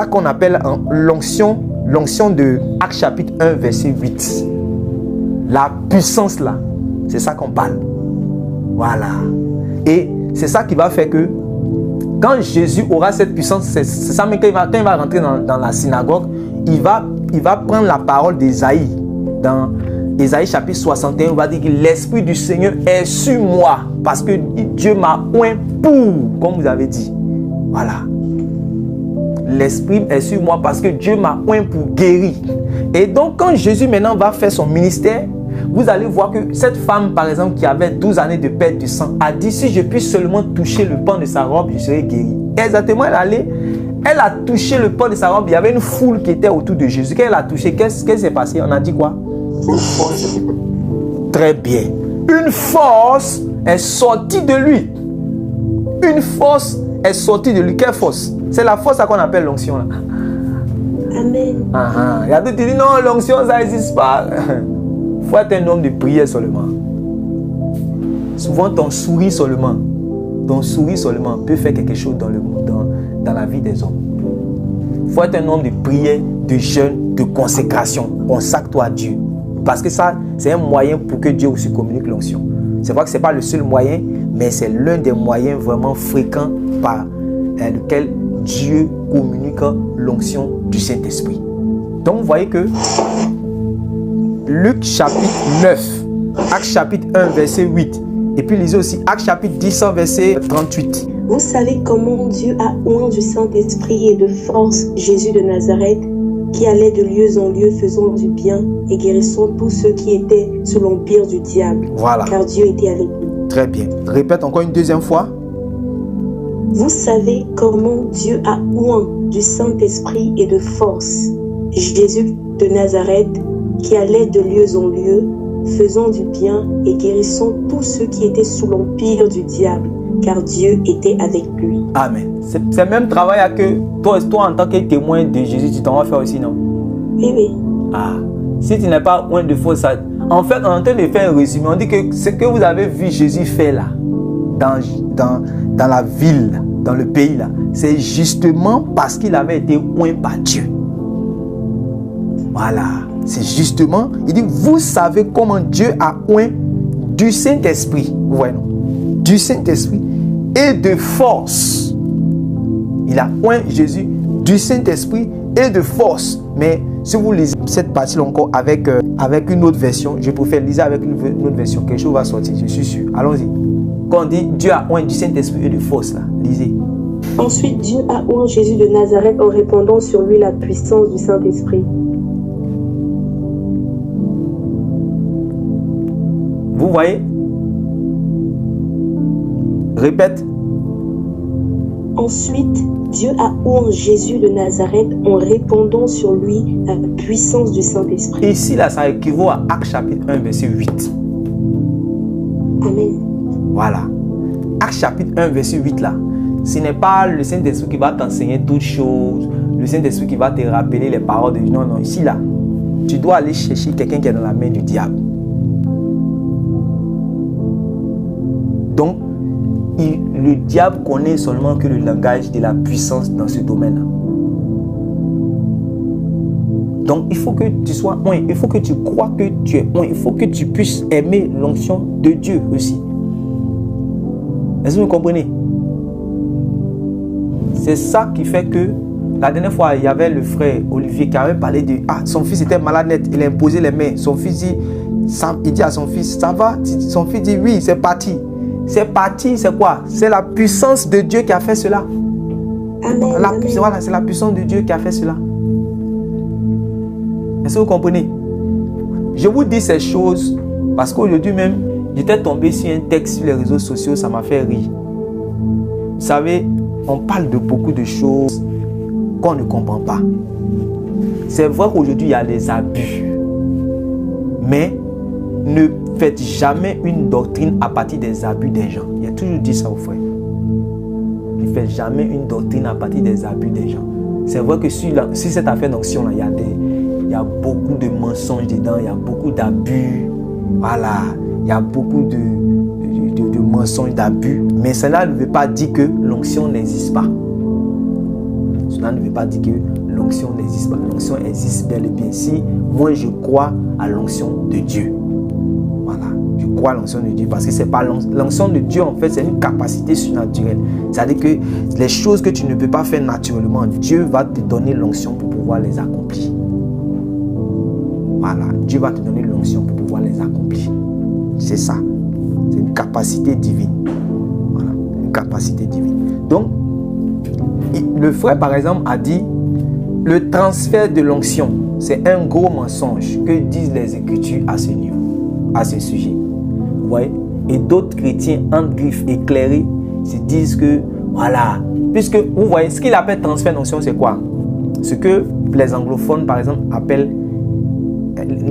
qu'on appelle l'onction de Actes chapitre 1 verset 8. La puissance là, c'est ça qu'on parle. Voilà. Et c'est ça qui va faire que quand Jésus aura cette puissance, c'est ça, mais quand il va rentrer dans la synagogue, il va prendre la parole d'Ésaïe. Dans Ésaïe chapitre 61, il va dire que l'Esprit du Seigneur est sur moi parce que Dieu m'a oint pour, comme vous avez dit. Voilà. L'Esprit est sur moi parce que Dieu m'a oint pour guérir. Et donc, quand Jésus maintenant va faire son ministère, vous allez voir que cette femme, par exemple, qui avait 12 années de perte de sang, a dit, si je puis seulement toucher le pan de sa robe, je serai guéri. Exactement, elle a touché le pan de sa robe. Il y avait une foule qui était autour de Jésus. Quand elle a touché, qu'est-ce qui s'est passé? On a dit quoi? Très bien. Une force est sortie de lui. Une force est sortie de lui. Quelle force? C'est la force qu'on appelle l'onction là. Amen. Il y a d'autres qui disent non, l'onction ça n'existe pas. Il faut être un homme de prière seulement. Souvent ton sourire seulement peut faire quelque chose dans la vie des hommes. Il faut être un homme de prière, de jeûne, de consécration. Consacre-toi à Dieu. Parce que ça, c'est un moyen pour que Dieu aussi communique l'onction. C'est vrai que ce n'est pas le seul moyen, mais c'est l'un des moyens vraiment fréquents par lequel Dieu communique l'onction du Saint-Esprit. Donc vous voyez que Luc chapitre 9, Actes chapitre 1 verset 8, et puis lisez aussi Actes chapitre 10 verset 38. Vous savez comment Dieu a oint du Saint-Esprit et de force Jésus de Nazareth, qui allait de lieu en lieu faisant du bien et guérissant tous ceux qui étaient sous l'empire du diable. Voilà. Car Dieu était avec lui. Très bien. Répète encore une deuxième fois. Vous savez comment Dieu a oint du Saint-Esprit et de force Jésus de Nazareth, qui allait de lieu en lieu, faisant du bien et guérissant tous ceux qui étaient sous l'empire du diable, car Dieu était avec lui. Amen. C'est le même travail que toi en tant que témoin de Jésus, tu t'en vas faire aussi, non? Oui. Ah, si tu n'es pas loin de faux, ça... En fait, on est en train de faire un résumé. On dit que ce que vous avez vu Jésus faire là, dans la ville, dans le pays là, c'est justement parce qu'il avait été oint par Dieu. Voilà. C'est justement, il dit, vous savez comment Dieu a oint du Saint-Esprit. Vous voyez, non? Du Saint-Esprit et de force. Il a oint Jésus du Saint-Esprit et de force. Mais si vous lisez cette partie encore avec une autre version, je préfère lire avec une autre version. Quelque chose va sortir, je suis sûr. Allons-y. Quand on dit Dieu a oint du Saint-Esprit et de force, là, lisez. Ensuite, Dieu a oint Jésus de Nazareth en répandant sur lui la puissance du Saint-Esprit. Vous voyez? Répète. Ensuite, Dieu a oint Jésus de Nazareth en répandant sur lui la puissance du Saint-Esprit. Ici, là, ça équivaut à Actes chapitre 1, verset 8. Amen. Voilà. Actes chapitre 1, verset 8, là. Ce n'est pas le Saint-Esprit qui va t'enseigner toutes choses. Le Saint-Esprit qui va te rappeler les paroles de Dieu. Non, non. Ici, là, tu dois aller chercher quelqu'un qui est dans la main du diable. Donc, le diable connaît seulement que le langage de la puissance dans ce domaine-là. Donc, il faut que tu sois oint. Il faut que tu crois que tu es oint. Il faut que tu puisses aimer l'onction de Dieu aussi. Est-ce que vous comprenez? C'est ça qui fait que la dernière fois, il y avait le frère Olivier qui avait parlé de son fils était malade net. Il a imposé les mains. Son fils dit, il dit à son fils, ça va? Son fils dit, oui, c'est parti. C'est parti, c'est quoi? C'est la puissance de Dieu qui a fait cela. Amen. Voilà, c'est la puissance de Dieu qui a fait cela. Est-ce que vous comprenez? Je vous dis ces choses parce qu'aujourd'hui même, j'étais tombé sur un texte sur les réseaux sociaux, ça m'a fait rire. Vous savez, on parle de beaucoup de choses qu'on ne comprend pas. C'est vrai qu'aujourd'hui, il y a des abus. Mais ne faites jamais une doctrine à partir des abus des gens. Il a toujours dit ça aux frères. Ne faites jamais une doctrine à partir des abus des gens. C'est vrai que sur cette affaire d'onction, il y a beaucoup de mensonges dedans, il y a beaucoup d'abus. Voilà, il y a beaucoup de mensonges, d'abus. Mais cela ne veut pas dire que l'onction n'existe pas. Cela ne veut pas dire que l'onction n'existe pas. L'onction existe bel et bien. Si moi je crois à l'onction de Dieu. Voilà, je Pourquoi l'onction de Dieu? Parce que c'est pas l'onction de Dieu, en fait, c'est une capacité surnaturelle. C'est-à-dire que les choses que tu ne peux pas faire naturellement, Dieu va te donner l'onction pour pouvoir les accomplir. Voilà, Dieu va te donner l'onction pour pouvoir les accomplir. C'est ça. C'est une capacité divine. Voilà, une capacité divine. Donc, le frère, par exemple, a dit, le transfert de l'onction, c'est un gros mensonge que disent les Écritures à ce niveau, à ce sujet. Vous voyez? Et d'autres chrétiens, entre griffes éclairés, se disent que, voilà, puisque, vous voyez, ce qu'il appelle transfert d'onction, c'est quoi? Ce que les anglophones, par exemple, appellent,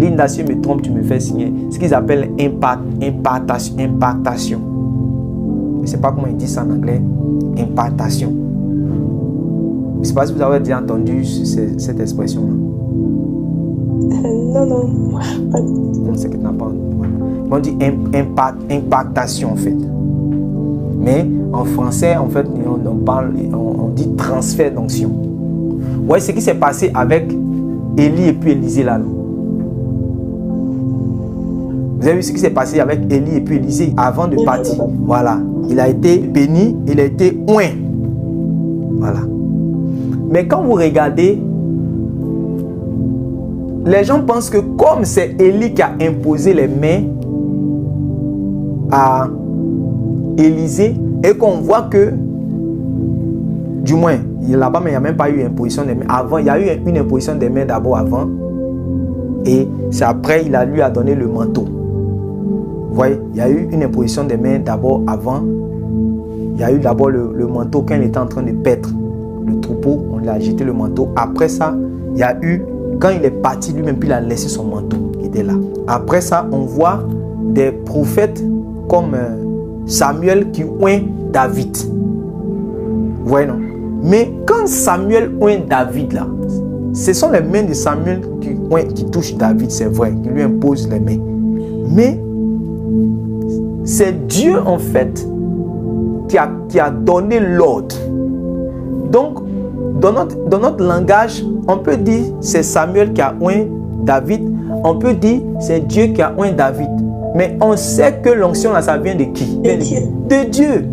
Linda, si je me trompe, tu me fais signer, ce qu'ils appellent impartation. Je ne sais pas comment ils disent ça en anglais, impartation. Je ne sais pas si vous avez déjà entendu cette expression-là. Non. C'est que tu n'as pas entendu. On dit impactation en fait. Mais en français, en fait, on dit transfert d'onction. Vous voyez ce qui s'est passé avec Élie et puis Élisée là. Vous avez vu ce qui s'est passé avec Élie et puis Élisée avant de partir. Voilà. Il a été béni, il a été oint. Voilà. Mais quand vous regardez, les gens pensent que comme c'est Élie qui a imposé les mains à Élisée et qu'on voit que, du moins, là-bas, mais il n'y a même pas eu imposition des mains. Avant, il y a eu une imposition des mains d'abord avant et c'est après, il lui a donné le manteau. Vous voyez, il y a eu une imposition des mains d'abord avant. Il y a eu d'abord le manteau quand il était en train de paître le troupeau, on lui a jeté le manteau. Après ça, il y a eu, quand il est parti lui-même, puis il a laissé son manteau qui était là. Après ça, on voit des prophètes comme Samuel qui oint David. Vous voyez, non? Mais quand Samuel oint David là, ce sont les mains de Samuel qui touchent David, c'est vrai, qui lui imposent les mains. Mais c'est Dieu en fait qui a donné l'ordre. Donc, dans notre langage, on peut dire c'est Samuel qui a oint David. On peut dire c'est Dieu qui a oint David. Mais on sait que l'onction là, ça vient de qui? De Dieu.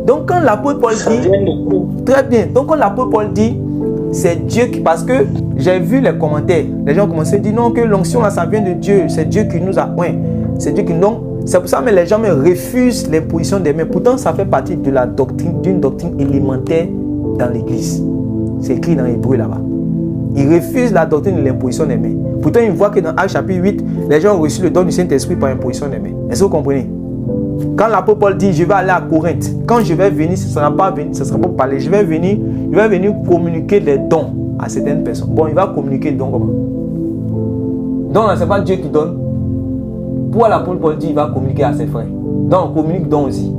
Donc quand l'apôtre Paul dit, très bien, donc quand l'apôtre Paul dit, c'est Dieu qui, parce que j'ai vu les commentaires, les gens commençaient à dire non, que l'onction là, ça vient de Dieu, c'est Dieu qui nous a oint. C'est Dieu qui nous... C'est pour ça que les gens me refusent l'imposition des mains. Pourtant, ça fait partie de la doctrine, d'une doctrine élémentaire dans l'église. C'est écrit dans l'hébreu là-bas. Ils refusent la doctrine de l'imposition des mains. Pourtant, ils voient que dans Actes chapitre 8, les gens ont reçu le don du Saint-Esprit par imposition des mains. Est-ce que vous comprenez? Quand l'apôtre Paul dit, je vais aller à Corinthe, quand je vais venir, ce ne sera pas pour parler. Je vais venir communiquer les dons à certaines personnes. Bon, il va communiquer les dons comment? Donc, ce n'est pas Dieu qui donne. Pour l'apôtre Paul dit, il va communiquer à ses frères. Donc, on communique donc aussi.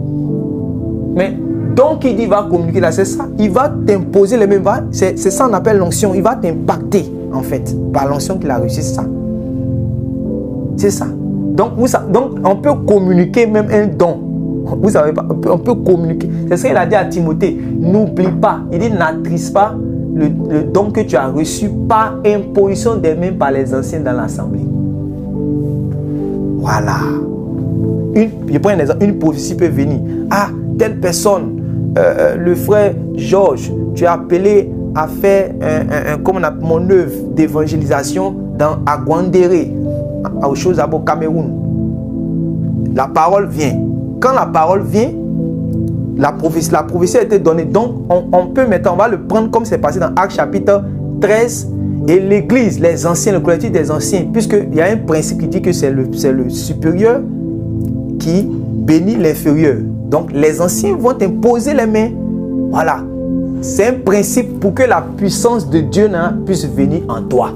Mais, donc, il dit, il va communiquer là, c'est ça. Il va t'imposer les mêmes. C'est ça qu'on appelle l'onction. Il va t'impacter, en fait, par l'onction qu'il a reçue, c'est ça. C'est ça. Donc, on peut communiquer même un don. Vous savez pas, on peut communiquer. C'est ce qu'il a dit à Timothée. N'oublie pas. Il dit, n'attriste pas le don que tu as reçu par imposition des mains par les anciens dans l'assemblée. Voilà. Je prends un exemple. Une prophétie peut venir. Ah, telle personne, le frère Georges, tu es appelé à faire mon œuvre d'évangélisation à Gwandéré, aux choses au Cameroun. La parole vient. Quand la parole vient, la prophétie a été donnée. Donc, on peut maintenant, on va le prendre comme c'est passé dans Actes chapitre 13. Et l'église, les anciens, le collectif des anciens, puisqu'il y a un principe qui dit que c'est le supérieur qui bénit l'inférieur. Donc, les anciens vont imposer les mains. Voilà. C'est un principe pour que la puissance de Dieu puisse venir en toi.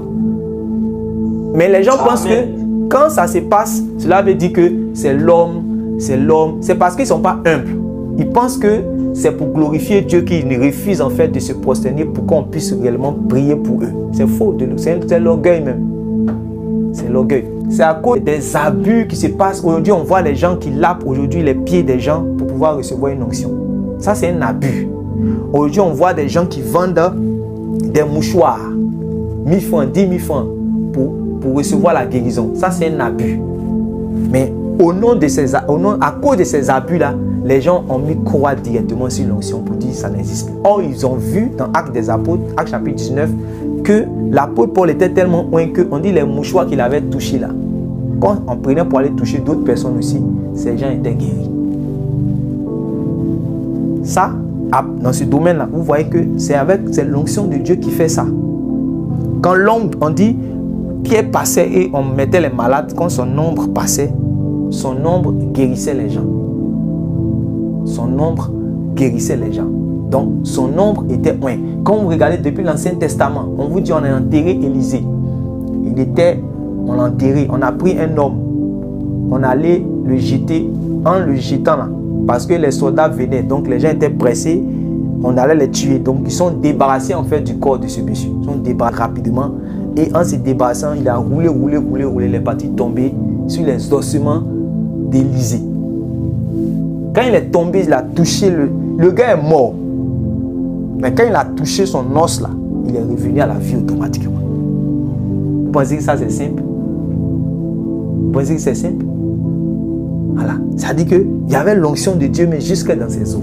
Mais les gens pensent que quand ça se passe, cela veut dire que c'est l'homme. C'est parce qu'ils ne sont pas humbles. Ils pensent que c'est pour glorifier Dieu qu'ils refusent en fait de se prosterner pour qu'on puisse réellement prier pour eux. C'est faux, c'est l'orgueil même. C'est l'orgueil. C'est à cause des abus qui se passent. Aujourd'hui, on voit les gens qui lapent aujourd'hui les pieds des gens pour pouvoir recevoir une onction. Ça, c'est un abus. Aujourd'hui, on voit des gens qui vendent des mouchoirs. 1000 francs, 10 000 francs pour recevoir la guérison. Ça, c'est un abus. Mais à cause de ces abus-là, les gens ont mis croix directement sur l'onction pour dire que ça n'existe pas. Or, ils ont vu dans Actes des Apôtres, Actes chapitre 19, que l'apôtre Paul était tellement loin qu'on dit les mouchoirs qu'il avait touchés là. Quand on prenait pour aller toucher d'autres personnes aussi, ces gens étaient guéris. Ça, dans ce domaine-là, vous voyez que c'est l'onction de Dieu qui fait ça. Quand l'ombre, on dit, Pierre passait et on mettait les malades, quand son ombre passait, son ombre guérissait les gens. Son ombre guérissait les gens. Donc, son ombre était loin. Quand vous regardez depuis l'Ancien Testament, on vous dit on a enterré Élisée. On l'a enterré. On a pris un homme. On allait le jeter en le jetant là. Parce que les soldats venaient. Donc, les gens étaient pressés. On allait les tuer. Donc, ils sont débarrassés en fait du corps de ce monsieur. Ils sont débarrassés rapidement. Et en se débarrassant, il a roulé. Il est parti tomber sur les ossements d'Élisée. Quand il est tombé, il a touché le gars est mort. Mais quand il a touché son os là, il est revenu à la vie automatiquement. Vous pensez que ça c'est simple? Vous pensez que c'est simple? Voilà. Ça dit qu'il y avait l'onction de Dieu, mais jusque dans ses os.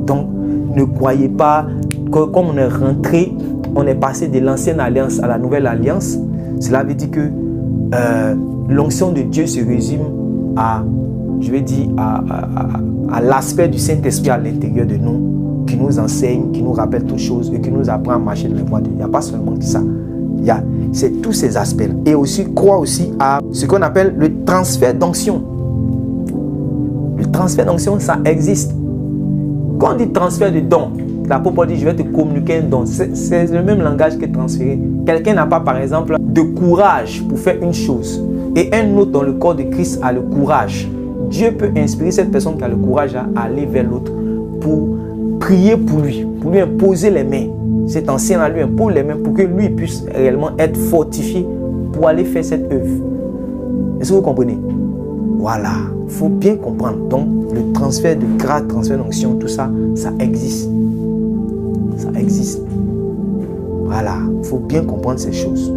Donc, ne croyez pas que comme on est rentré, on est passé de l'ancienne alliance à la nouvelle alliance. Cela veut dire que l'onction de Dieu se résume à l'aspect du Saint-Esprit à l'intérieur de nous, qui nous enseigne, qui nous rappelle toutes choses et qui nous apprend à marcher dans les voies de Dieu. Il n'y a pas seulement que ça. C'est tous ces aspects-là. Et aussi, croit aussi à ce qu'on appelle le transfert d'onction. Le transfert d'onction, ça existe. Quand on dit transfert de don, l'apôtre Paul dit je vais te communiquer un don. C'est le même langage que transférer. Quelqu'un n'a pas, par exemple, de courage pour faire une chose. Et un autre dans le corps de Christ a le courage. Dieu peut inspirer cette personne qui a le courage à aller vers l'autre pour prier pour lui imposer les mains. Cet ancien-là lui impose les mains pour que lui puisse réellement être fortifié pour aller faire cette œuvre. Est-ce que vous comprenez? Voilà, il faut bien comprendre. Donc, le transfert de grâce, transfert d'onction, tout ça, ça existe. Ça existe. Voilà, il faut bien comprendre ces choses.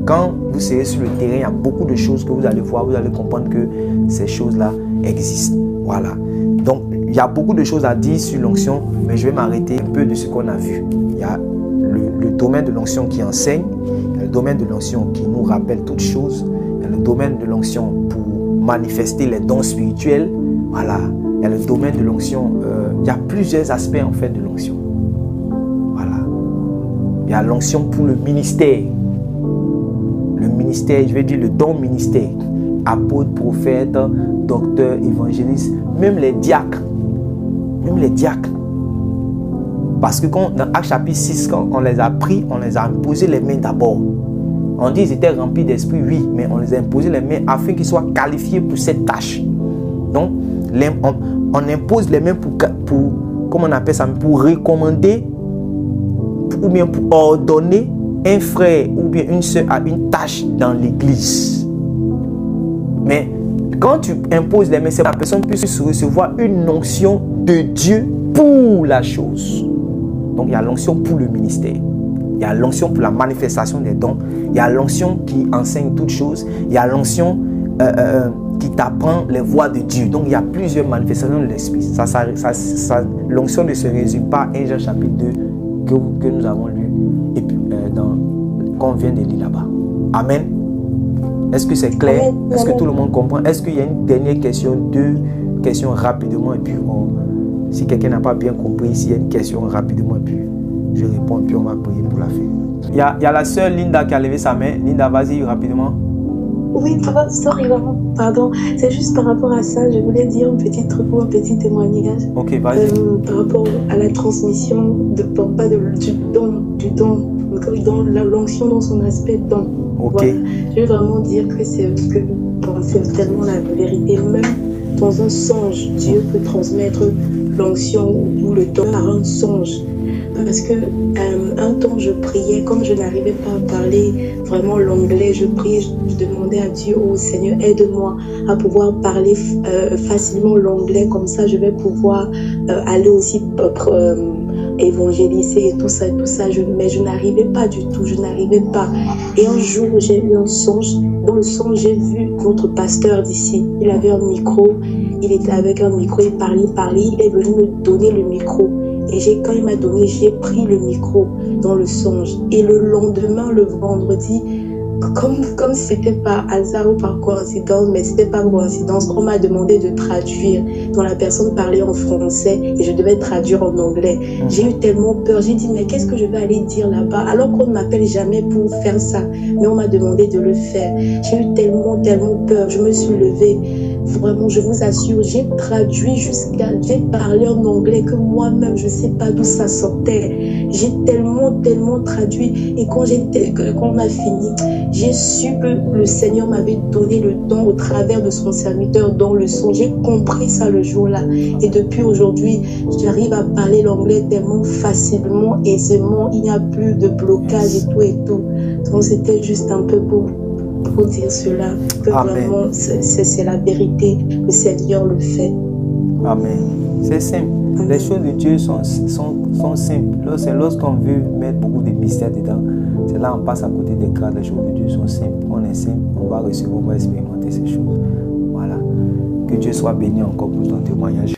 Quand vous serez sur le terrain, il y a beaucoup de choses que vous allez voir, vous allez comprendre que ces choses-là existent. Voilà. Donc, il y a beaucoup de choses à dire sur l'onction, mais je vais m'arrêter un peu de ce qu'on a vu. Il y a le domaine de l'onction qui enseigne, il y a le domaine de l'onction qui nous rappelle toutes choses, il y a le domaine de l'onction pour manifester les dons spirituels. Voilà. Il y a le domaine de l'onction. Il y a plusieurs aspects en fait de l'onction. Voilà. Il y a l'onction pour le ministère. Le ministère, je vais dire le don ministère. Apôtre, prophète, docteur, évangéliste, même les diacres. Même les diacres. Parce que quand, dans Actes chapitre 6, quand on les a pris, on les a imposé les mains d'abord. On dit qu'ils étaient remplis d'esprit, oui, mais on les a imposé les mains afin qu'ils soient qualifiés pour cette tâche. Donc, on impose les mains pour comment on appelle ça, pour recommander ou bien pour ordonner un frère ou bien une soeur à une tâche dans l'église. Mais quand tu imposes les mains, c'est que la personne puisse recevoir une onction de Dieu pour la chose. Donc il y a l'onction pour le ministère. Il y a l'onction pour la manifestation des dons. Il y a l'onction qui enseigne toutes choses. Il y a l'onction qui t'apprend les voies de Dieu. Donc il y a plusieurs manifestations de l'esprit. L'onction ne se résume pas à 1 Jean chapitre 2 que nous avons lu et puis qu'on vient de lire là-bas. Amen. Est-ce que c'est clair? Est-ce que tout le monde comprend? Est-ce qu'il y a une dernière question, deux questions rapidement et puis si quelqu'un n'a pas bien compris, s'il y a une question rapidement et puis je réponds et puis on va prier pour la fin. Il y a la sœur Linda qui a levé sa main. Linda, vas-y rapidement. Oui, pardon. C'est juste par rapport à ça, je voulais dire un petit truc ou un petit témoignage. Ok, vas-y. Par rapport à la transmission, du don, dans l'onction dans son aspect don. Ok. Voilà. Je veux vraiment dire que c'est tellement la vérité. Même dans un songe, Dieu peut transmettre l'onction ou le don par un songe. Parce que un temps je priais, comme je n'arrivais pas à parler vraiment l'anglais, je priais, je demandais à Dieu, oh Seigneur, aide-moi à pouvoir parler facilement l'anglais, comme ça je vais pouvoir aller aussi évangéliser et tout ça, mais je n'arrivais pas du tout, je n'arrivais pas. Et un jour j'ai eu un songe Dans le songe, j'ai vu notre pasteur d'ici. Il avait un micro, il était avec un micro, il parlait, il est venu me donner le micro. Et quand il m'a donné, j'ai pris le micro dans le songe. Et le lendemain, le vendredi, comme c'était par hasard ou par coïncidence, mais c'était pas coïncidence, on m'a demandé de traduire. Donc la personne parlait en français et je devais traduire en anglais. J'ai eu tellement peur, j'ai dit mais qu'est-ce que je vais aller dire là-bas alors qu'on ne m'appelle jamais pour faire ça, mais on m'a demandé de le faire. J'ai eu tellement peur, je me suis levée. Vraiment, je vous assure, j'ai traduit j'ai parlé en anglais que moi-même, je ne sais pas d'où ça sortait. J'ai tellement traduit. Et quand on a fini, j'ai su que le Seigneur m'avait donné le don au travers de son serviteur dans le son. J'ai compris ça le jour-là. Et depuis aujourd'hui, j'arrive à parler l'anglais tellement facilement, aisément. Il n'y a plus de blocage et tout. Donc, c'était juste un peu pour dire cela, que vraiment c'est la vérité, le Seigneur le fait. Amen. C'est simple. Les choses de Dieu sont simples. C'est lorsqu'on veut mettre beaucoup de mystères dedans, c'est là on passe à côté des cas. Les choses de Dieu sont simples. On est simple, on va recevoir, on va expérimenter ces choses. Voilà. Que Dieu soit béni encore pour ton témoignage.